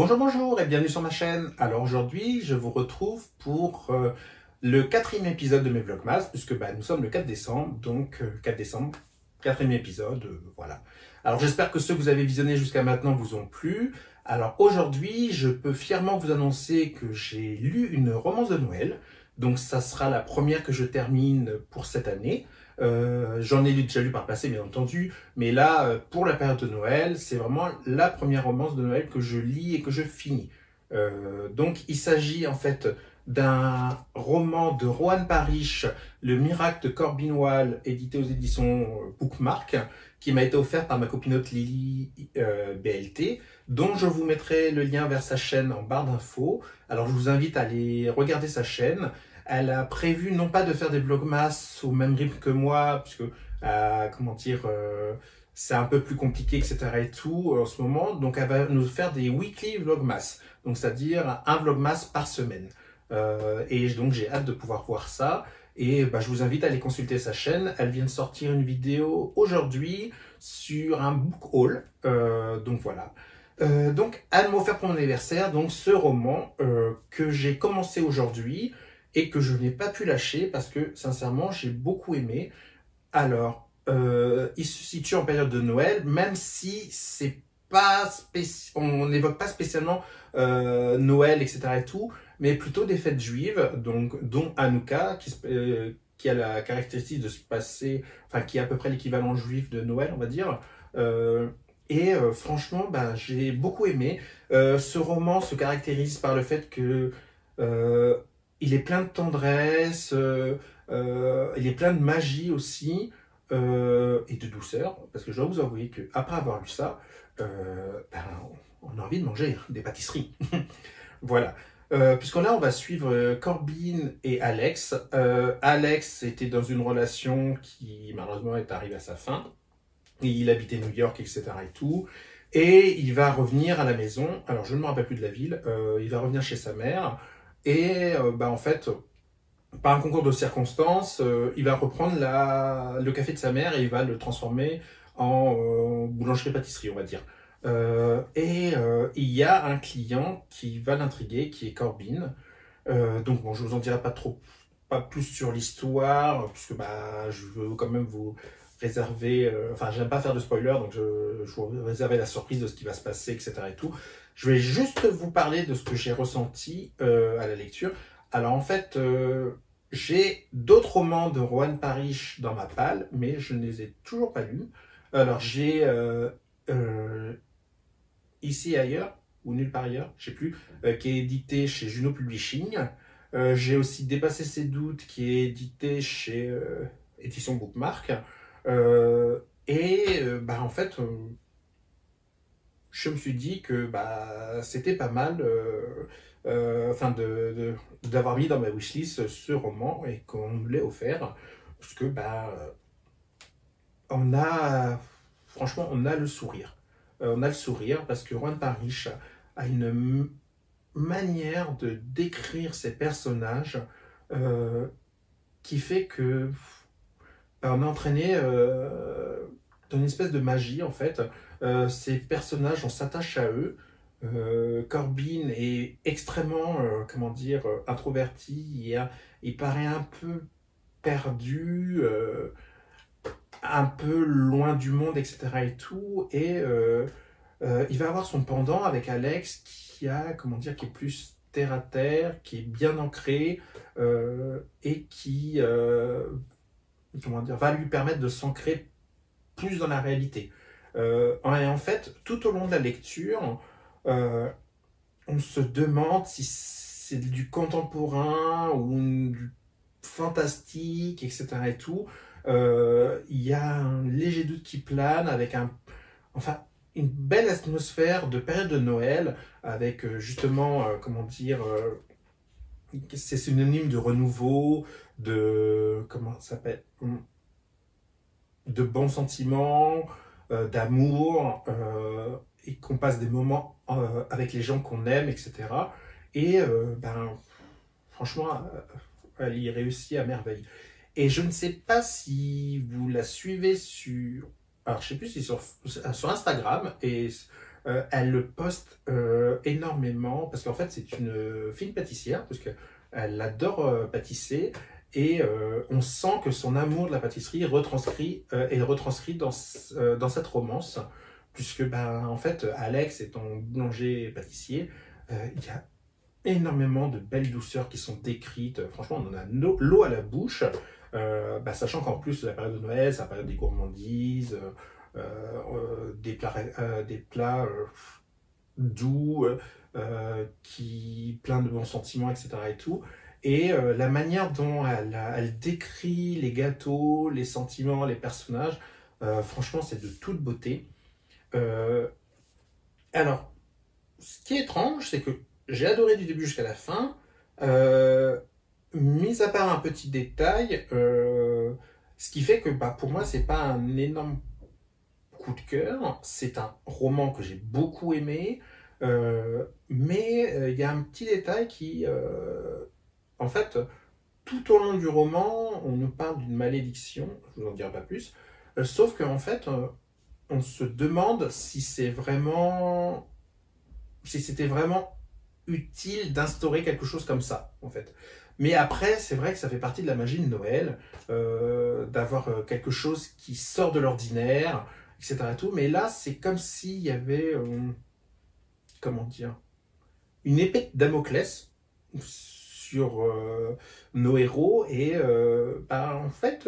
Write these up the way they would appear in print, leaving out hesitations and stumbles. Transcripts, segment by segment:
Bonjour, bonjour et bienvenue sur ma chaîne. Alors aujourd'hui, je vous retrouve pour le quatrième épisode de mes Vlogmas, puisque nous sommes le 4 décembre, donc 4 décembre, quatrième épisode, voilà. Alors j'espère que ceux que vous avez visionnés jusqu'à maintenant vous ont plu. Alors aujourd'hui, je peux fièrement vous annoncer que j'ai lu une romance de Noël, donc ça sera la première que je termine pour cette année. J'en ai déjà lu par le passé, bien entendu, mais là, pour la période de Noël, c'est vraiment la première romance de Noël que je lis et que je finis. Donc, il s'agit en fait d'un roman de Rohan Parish, Le miracle de Corbenwall, édité aux éditions Bookmark, qui m'a été offert par ma copinote Lily BLT, dont je vous mettrai le lien vers sa chaîne en barre d'infos. Alors, je vous invite à aller regarder sa chaîne. Elle a prévu non pas de faire des vlogmas au même rythme que moi, puisque, comment dire, c'est un peu plus compliqué, etc. et tout en ce moment. Donc, elle va nous faire des weekly vlogmas, donc c'est-à-dire un vlogmas par semaine. Et donc, j'ai hâte de pouvoir voir ça. Et je vous invite à aller consulter sa chaîne. Elle vient de sortir une vidéo aujourd'hui sur un book haul. Donc voilà. Donc, elle m'a offert pour mon anniversaire donc ce roman que j'ai commencé aujourd'hui et que je n'ai pas pu lâcher parce que, sincèrement, j'ai beaucoup aimé. Alors, il se situe en période de Noël, même si c'est pas on n'évoque pas spécialement Noël, etc. et tout, mais plutôt des fêtes juives, donc, dont Hanouka, qui a la caractéristique de se passer, enfin, qui est à peu près l'équivalent juif de Noël, on va dire. Franchement, j'ai beaucoup aimé. Ce roman se caractérise par le fait que il est plein de tendresse, il est plein de magie aussi, et de douceur, parce que je dois vous avouer qu'après avoir lu ça, on a envie de manger des pâtisseries. Voilà. Puisque là, on va suivre Corbin et Alex. Alex était dans une relation qui, malheureusement, est arrivée à sa fin. Il habitait New York, etc. et tout. Et il va revenir à la maison. Alors, je ne me rappelle plus de la ville. Il va revenir chez sa mère. Et en fait, par un concours de circonstances, il va reprendre le café de sa mère et il va le transformer en boulangerie-pâtisserie, on va dire. Il y a un client qui va l'intriguer, qui est Corbin. Donc bon, je vous en dirai pas plus sur l'histoire, puisque je veux quand même vous réserver, enfin j'aime pas faire de spoiler, donc je vous réserver la surprise de ce qui va se passer, etc. et tout. Je vais juste vous parler de ce que j'ai ressenti à la lecture. Alors en fait, j'ai d'autres romans de Rohan Parish dans ma palle, mais je ne les ai toujours pas lus. Alors j'ai Ici et ailleurs, ou Nulle part ailleurs, je sais plus, qui est édité chez Juno Publishing. J'ai aussi Dépasser ses doutes, qui est édité chez Édition Bookmark. En fait, je me suis dit que c'était pas mal d'avoir mis dans ma wishlist ce roman et qu'on me l'ait offert. Parce que on a, franchement, on a le sourire. On a le sourire parce que Rohan Parish a une manière de décrire ses personnages qui fait que on est entraîné dans une espèce de magie en fait. Ces personnages, on s'attache à eux. Corbin est extrêmement, comment dire, introverti. Il paraît un peu perdu, un peu loin du monde, etc. et tout. Il va avoir son pendant avec Alex qui a, comment dire, qui est plus terre à terre, qui est bien ancré et qui comment dire, va lui permettre de s'ancrer plus dans la réalité. En fait, tout au long de la lecture, on se demande si c'est du contemporain ou du fantastique, etc. et tout. Il y a un léger doute qui plane avec une belle atmosphère de période de Noël avec justement, comment dire, c'est synonyme de renouveau, comment ça s'appelle, de bons sentiments, d'amour, et qu'on passe des moments avec les gens qu'on aime, etc. Et franchement, elle y réussit à merveille. Et je ne sais pas si vous la suivez sur... Alors, je ne sais plus si sur Instagram, et elle poste énormément, parce qu'en fait c'est une fine pâtissière, parce qu'elle adore pâtisser, et on sent que son amour de la pâtisserie est retranscrit dans cette romance, puisque ben, en fait Alex étant boulanger pâtissier, il y a énormément de belles douceurs qui sont décrites. Franchement, on en a l'eau à la bouche, bah, sachant qu'en plus, la période de Noël, c'est la période des gourmandises, des plats doux, qui plein de bons sentiments, etc. et tout. Et la manière dont elle décrit les gâteaux, les sentiments, les personnages, franchement, c'est de toute beauté. Euh, alors, ce qui est étrange, c'est que j'ai adoré du début jusqu'à la fin. Euh, Mis à part un petit détail, ce qui fait que bah, pour moi, c'est pas un énorme coup de cœur. C'est un roman que j'ai beaucoup aimé. Mais il y a un petit détail qui, en fait, tout au long du roman, on nous parle d'une malédiction. Je vous en dirai pas plus. Sauf qu'en fait, on se demande si c'était vraiment utile d'instaurer quelque chose comme ça, en fait. Mais après, c'est vrai que ça fait partie de la magie de Noël, d'avoir quelque chose qui sort de l'ordinaire, etc. Tout. Mais là, c'est comme s'il y avait, comment dire, une épée de Damoclès sur nos héros, et bah, en fait,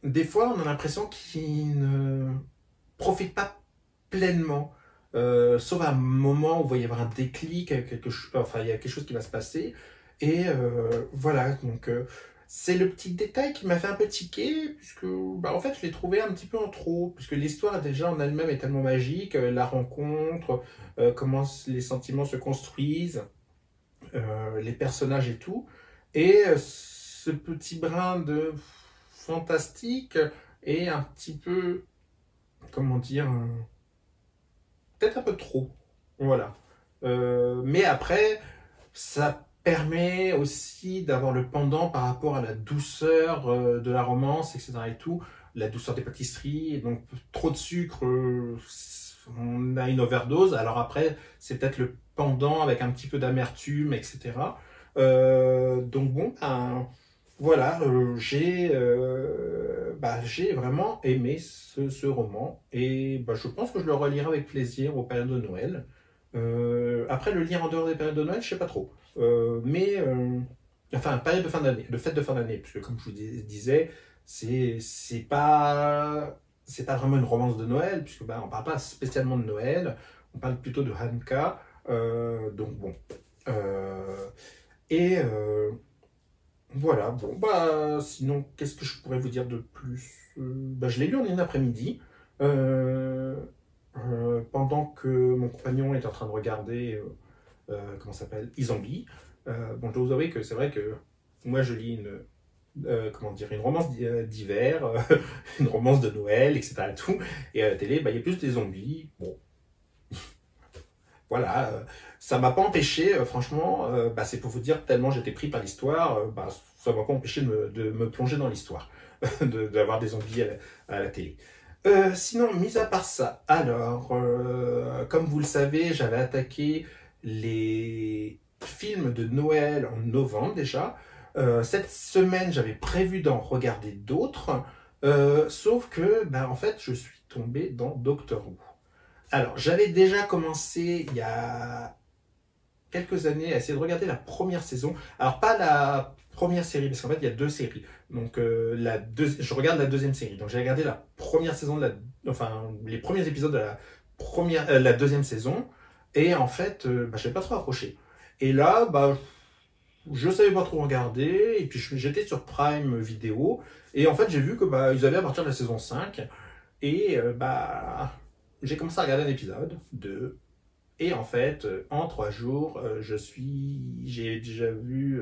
des fois, on a l'impression qu'ils ne profitent pas pleinement. Sauf à un moment où il va y avoir un déclic, enfin il y a quelque chose qui va se passer. Et voilà, donc c'est le petit détail qui m'a fait un peu tiquer, puisque bah, en fait je l'ai trouvé un petit peu en trop, puisque l'histoire déjà en elle-même est tellement magique, la rencontre, comment les sentiments se construisent, les personnages et tout. Et ce petit brin de fantastique est un petit peu, comment dire, peut-être un peu trop. Voilà. Mais après, ça permet aussi d'avoir le pendant par rapport à la douceur de la romance, etc. et tout, la douceur des pâtisseries. Donc, trop de sucre, on a une overdose. Alors après, c'est peut-être le pendant avec un petit peu d'amertume, etc. Donc bon, ben, voilà, j'ai vraiment aimé ce roman, et bah, je pense que je le relirai avec plaisir aux périodes de Noël. Après, le lire en dehors des périodes de Noël, je sais pas trop. Enfin, période de fin d'année, de fête de fin d'année, puisque comme je vous disais, c'est pas vraiment une romance de Noël, puisque bah, on parle pas spécialement de Noël, on parle plutôt de Hanouka. Donc bon. Euh, et voilà, bon, bah, sinon, qu'est-ce que je pourrais vous dire de plus? Bah, je l'ai lu en une après-midi, euh, pendant que mon compagnon est en train de regarder, comment ça s'appelle, Isambi. Bon, je dois vous avouer que c'est vrai que moi, je lis comment dire, une romance d'hiver, une romance de Noël, etc. Et tout, et à la télé, bah, il y a plus des zombies. Bon, voilà, ça m'a pas empêché, franchement, bah, c'est pour vous dire, tellement j'étais pris par l'histoire, bah, ça m'a pas empêché de me plonger dans l'histoire, d'avoir des zombies à la télé. Sinon, mis à part ça, alors, comme vous le savez, j'avais attaqué les films de Noël en novembre déjà. Cette semaine, j'avais prévu d'en regarder d'autres, sauf que, bah, en fait, je suis tombé dans Doctor Who. Alors, j'avais déjà commencé il y a quelques années à essayer de regarder la première saison. Alors, pas la première série, parce qu'en fait, il y a deux séries. Donc, je regarde la deuxième série. Donc, j'ai regardé la première saison enfin, les premiers épisodes de la deuxième saison. Et en fait, bah, je n'avais pas trop accroché. Et là, bah, je savais pas trop regarder. Et puis, j'étais sur Prime Vidéo. Et en fait, j'ai vu que bah, ils avaient à partir de la saison 5. Et bah, j'ai commencé à regarder un épisode, 2, et en fait, en 3 jours, j'ai déjà vu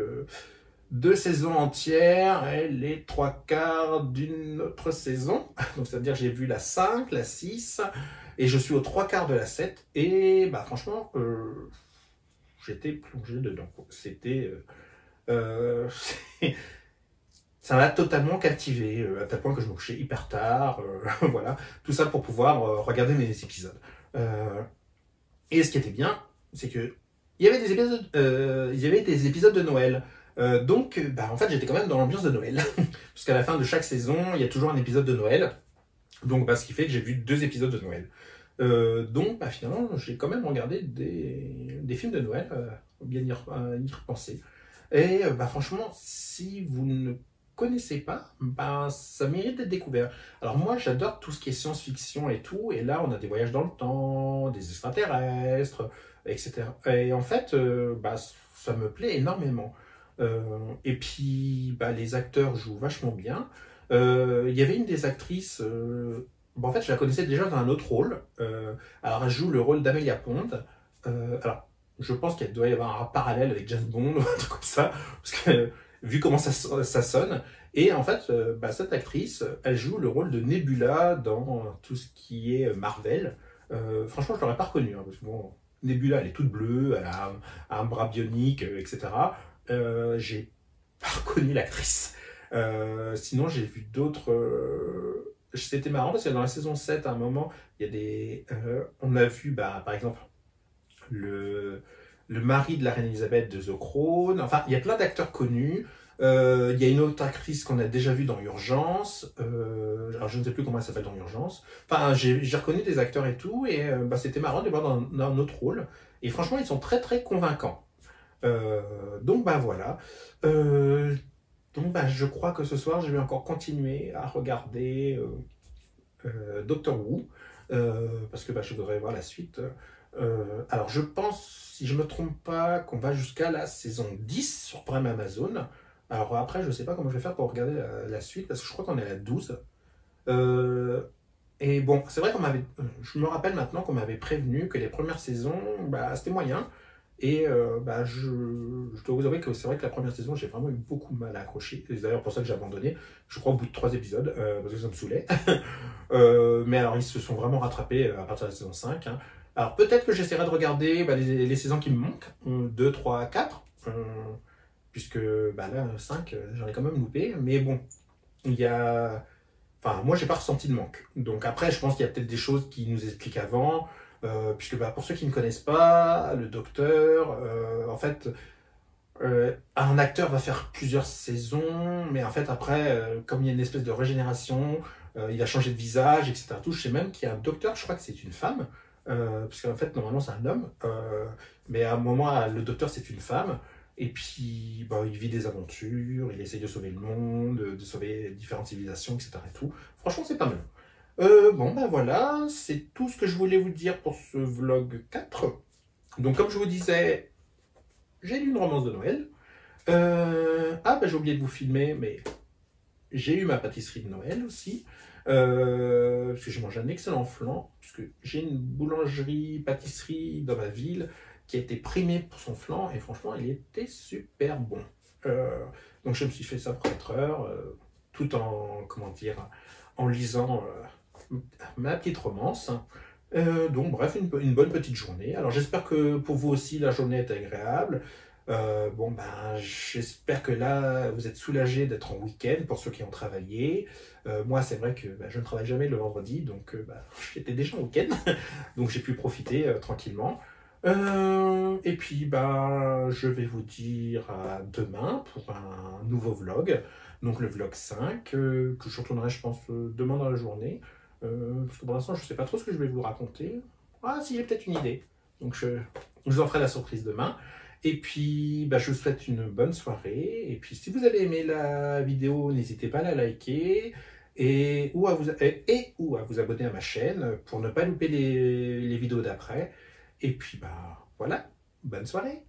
2 saisons entières et les 3 quarts d'une autre saison. Donc, c'est-à-dire j'ai vu la 5, la 6, et je suis aux 3 quarts de la 7. Et bah, franchement, j'étais plongé dedans. C'était. Ça m'a totalement captivé, à tel point que je me couchais hyper tard. Voilà, tout ça pour pouvoir regarder mes épisodes. Et ce qui était bien, c'est que il y avait des épisodes de Noël. Donc, en fait, j'étais quand même dans l'ambiance de Noël. Parce qu'à la fin de chaque saison, il y a toujours un épisode de Noël. Donc, ce qui fait que j'ai vu 2 épisodes de Noël. Donc, finalement, j'ai quand même regardé des films de Noël, bien y repenser. Et franchement, si vous ne connaissez pas, ça mérite d'être découvert. Alors moi, j'adore tout ce qui est science-fiction et tout, et là, on a des voyages dans le temps, des extraterrestres, etc. Et en fait, ça me plaît énormément. Et puis, les acteurs jouent vachement bien. Il y avait une des actrices, en fait, je la connaissais déjà dans un autre rôle. Alors, elle joue le rôle d'Amelia Pond. Alors, je pense qu'il doit y avoir un parallèle avec James Bond ou un truc comme ça, parce que vu comment ça sonne. Et en fait, cette actrice, elle joue le rôle de Nebula dans tout ce qui est Marvel. Franchement, je l'aurais pas reconnue, hein, parce que bon, Nebula, elle est toute bleue, elle a un bras bionique, etc. J'ai pas reconnu l'actrice. Sinon, j'ai vu d'autres. C'était marrant parce que dans la saison 7, à un moment, il y a on a vu, par exemple, le mari de la reine Elisabeth de The Crown. Enfin, il y a plein d'acteurs connus. Il y a une autre actrice qu'on a déjà vue dans Urgence. Alors, je ne sais plus comment elle s'appelle dans Urgence. Enfin, j'ai reconnu des acteurs et tout. Et c'était marrant de les voir dans un autre rôle. Et franchement, ils sont très, très convaincants. Donc, voilà. Donc, je crois que ce soir, je vais encore continuer à regarder Doctor Who. Parce que je voudrais voir la suite. Alors, je pense, si je me trompe pas, qu'on va jusqu'à la saison 10 sur Prime Amazon. Alors après, je ne sais pas comment je vais faire pour regarder la suite, parce que je crois qu'on est à la 12. Et bon, c'est vrai je me rappelle maintenant qu'on m'avait prévenu que les premières saisons, c'était moyen. Et je dois vous avouer que c'est vrai que la première saison, j'ai vraiment eu beaucoup de mal à accrocher. C'est d'ailleurs pour ça que j'ai abandonné, je crois, au bout de 3 épisodes, parce que ça me saoulait. Mais alors, ils se sont vraiment rattrapés à partir de la saison 5. Hein. Alors, peut-être que j'essaierai de regarder les saisons qui me manquent, 2, 3, 4. Puisque là, 5, j'en ai quand même loupé. Mais bon, il y a... Enfin, moi, j'ai pas ressenti de manque. Donc après, je pense qu'il y a peut-être des choses qui nous expliquent avant. Puisque pour ceux qui ne connaissent pas, le docteur, en fait, un acteur va faire plusieurs saisons, mais en fait après, comme il y a une espèce de régénération, il a changé de visage, etc. Tout, je sais même qu'il y a un docteur, je crois que c'est une femme, parce qu'en fait normalement c'est un homme, mais à un moment le docteur c'est une femme, et puis il vit des aventures, il essaye de sauver le monde, de sauver différentes civilisations, etc. Et tout. Franchement c'est pas mal. Voilà, c'est tout ce que je voulais vous dire pour ce vlog 4. Donc comme je vous disais, j'ai lu une romance de Noël. J'ai oublié de vous filmer, mais j'ai eu ma pâtisserie de Noël aussi. Parce que j'ai mangé un excellent flan. Parce que j'ai une boulangerie-pâtisserie dans ma ville qui a été primée pour son flan. Et franchement, il était super bon. Donc je me suis fait ça pour 4 heures. Tout en, en lisant ma petite romance. Donc bref, une bonne petite journée. Alors j'espère que pour vous aussi la journée est agréable. J'espère que là vous êtes soulagés d'être en week-end pour ceux qui ont travaillé. Moi c'est vrai que je ne travaille jamais le vendredi, donc j'étais déjà en week-end, donc j'ai pu profiter tranquillement. Et puis je vais vous dire à demain pour un nouveau vlog, donc le vlog 5, que je retournerai je pense demain dans la journée. Parce que pour l'instant, je ne sais pas trop ce que je vais vous raconter. Ah, si, j'ai peut-être une idée. Donc, je vous en ferai la surprise demain. Et puis, je vous souhaite une bonne soirée. Et puis, si vous avez aimé la vidéo, n'hésitez pas à la liker ou à vous abonner à ma chaîne pour ne pas louper les vidéos d'après. Et puis, voilà, bonne soirée.